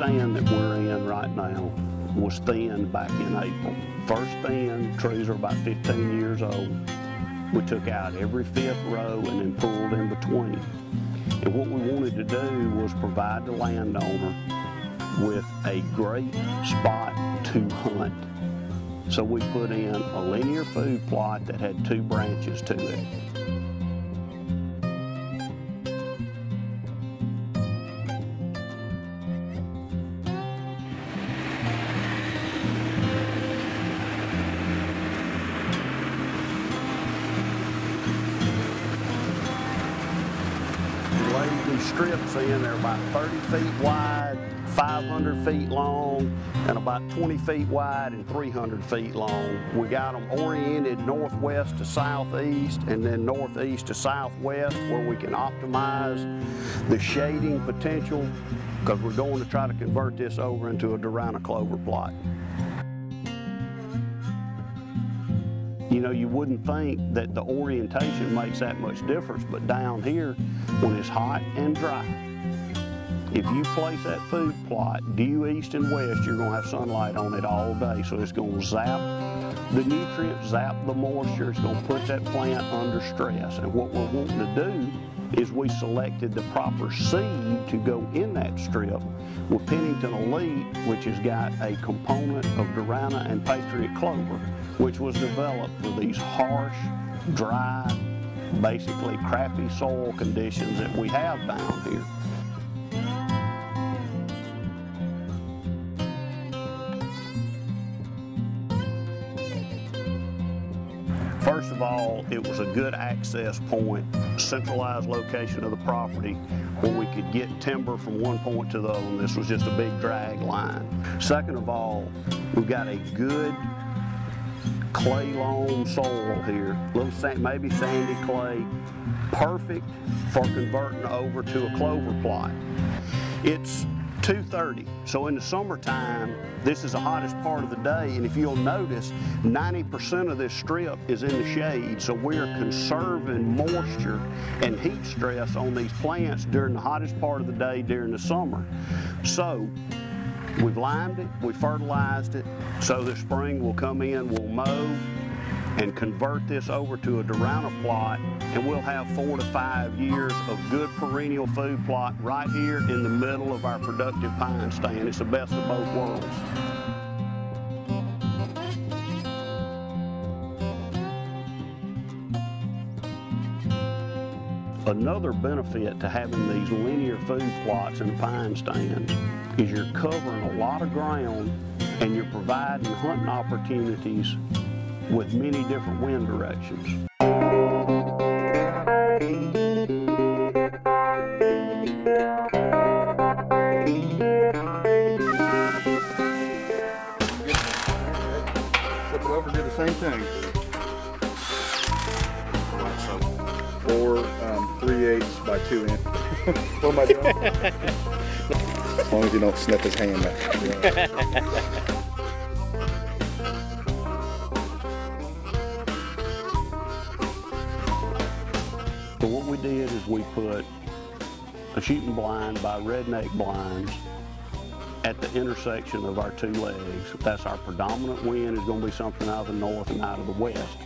stand that we're in right now was thinned back in April. First thin, trees are about 15 years old. We took out every fifth row and then pulled in between. And what we wanted to do was provide the landowner with a great spot to hunt. So we put in a linear food plot that had 2 branches to it. These strips in, they're about 30 feet wide, 500 feet long, and about 20 feet wide and 300 feet long. We got them oriented northwest to southeast and then northeast to southwest where we can optimize the shading potential because we're going to try to convert this over into a Durana clover plot. You know, you wouldn't think that the orientation makes that much difference, but down here, when it's hot and dry, if you place that food plot due east and west, you're gonna have sunlight on it all day. So it's gonna zap the nutrients, zap the moisture, it's gonna put that plant under stress. And what we're wanting to do is we selected the proper seed to go in that strip with Pennington Elite, which has got a component of Durana and Patriot clover, which was developed for these harsh, dry, basically crappy soil conditions that we have down here. First of all, it was a good access point, centralized location of the property where we could get timber from one point to the other, and this was just a big drag line. Second of all, we've got a good clay loam soil here, maybe sandy clay, perfect for converting over to a clover plot. It's 2:30, so in the summertime, this is the hottest part of the day, and if you'll notice, 90% of this strip is in the shade, so we're conserving moisture and heat stress on these plants during the hottest part of the day during the summer. So, we've limed it, we fertilized it, so this spring we'll come in, we'll mow, and convert this over to a Durana plot, and we'll have 4 to 5 years of good perennial food plot right here in the middle of our productive pine stand. It's the best of both worlds. Another benefit to having these linear food plots in the pine stands is you're covering a lot of ground and you're providing hunting opportunities with many different wind directions. Flip it over, do the same thing. 4 3/8 by 2 inch. What am I doing? As long as you don't snip his hand back. So what we did is we put a shooting blind by Redneck Blinds at the intersection of our 2 legs. That's our predominant wind is going to be something out of the north and out of the west.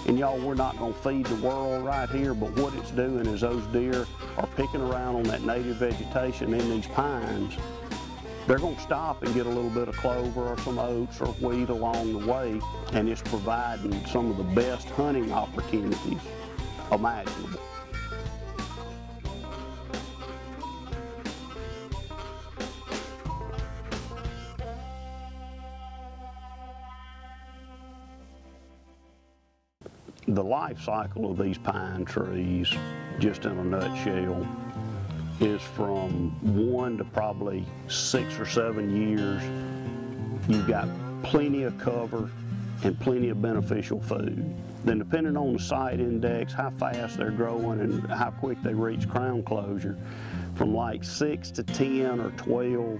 And y'all, we're not going to feed the world right here, but what it's doing is those deer are picking around on that native vegetation in these pines. They're going to stop and get a little bit of clover or some oats or wheat along the way, and it's providing some of the best hunting opportunities imaginable. The life cycle of these pine trees, just in a nutshell, is from 1 to probably 6 or 7 years. You've got plenty of cover and plenty of beneficial food. Then depending on the site index, how fast they're growing and how quick they reach crown closure, from like 6 to 10 or 12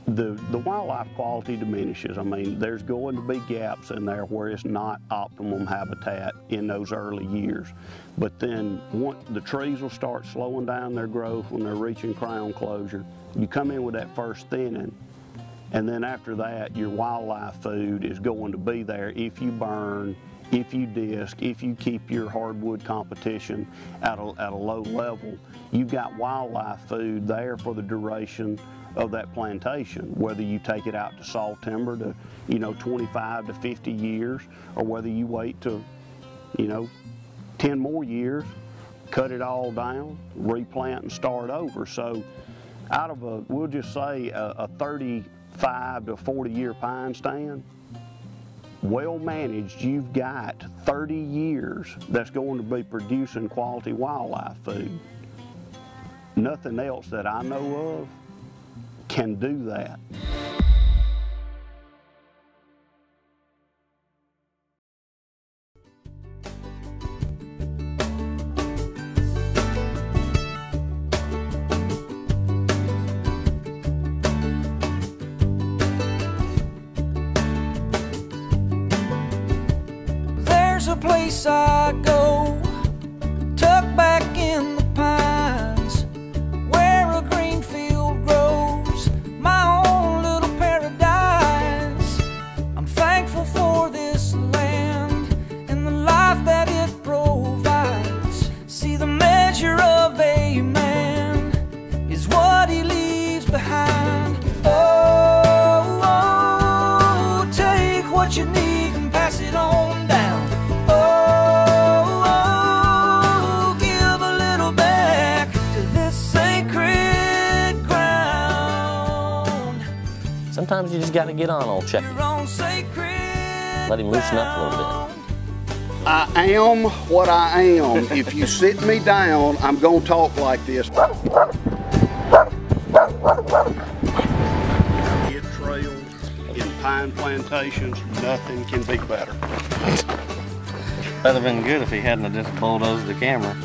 the wildlife quality diminishes. I mean, there's going to be gaps in there where it's not optimum habitat in those early years. But then the trees will start slowing down their growth when they're reaching crown closure. You come in with that first thinning, and then after that, your wildlife food is going to be there if you burn, if you disc, if you keep your hardwood competition at a low level. You've got wildlife food there for the duration of that plantation, whether you take it out to saw timber to, 25 to 50 years, or whether you wait to, 10 more years, cut it all down, replant and start over. So out of we'll just say a 35 to 40 year pine stand, well managed, you've got 30 years that's going to be producing quality wildlife food. Nothing else that I know of can do that. There's a place I go, tucked back in the pines, where a green field grows, my own little paradise. I'm thankful for this land and the life that it provides. See, the measure of a man is what he leaves behind. Oh, oh, take what you need and pass it on down. Sometimes you just got to get on old Chucky. Let him loosen up a little bit. I am what I am. If you sit me down, I'm going to talk like this. Kid trails in pine plantations, nothing can be better. That'd have been good if he hadn't just bulldozed the camera.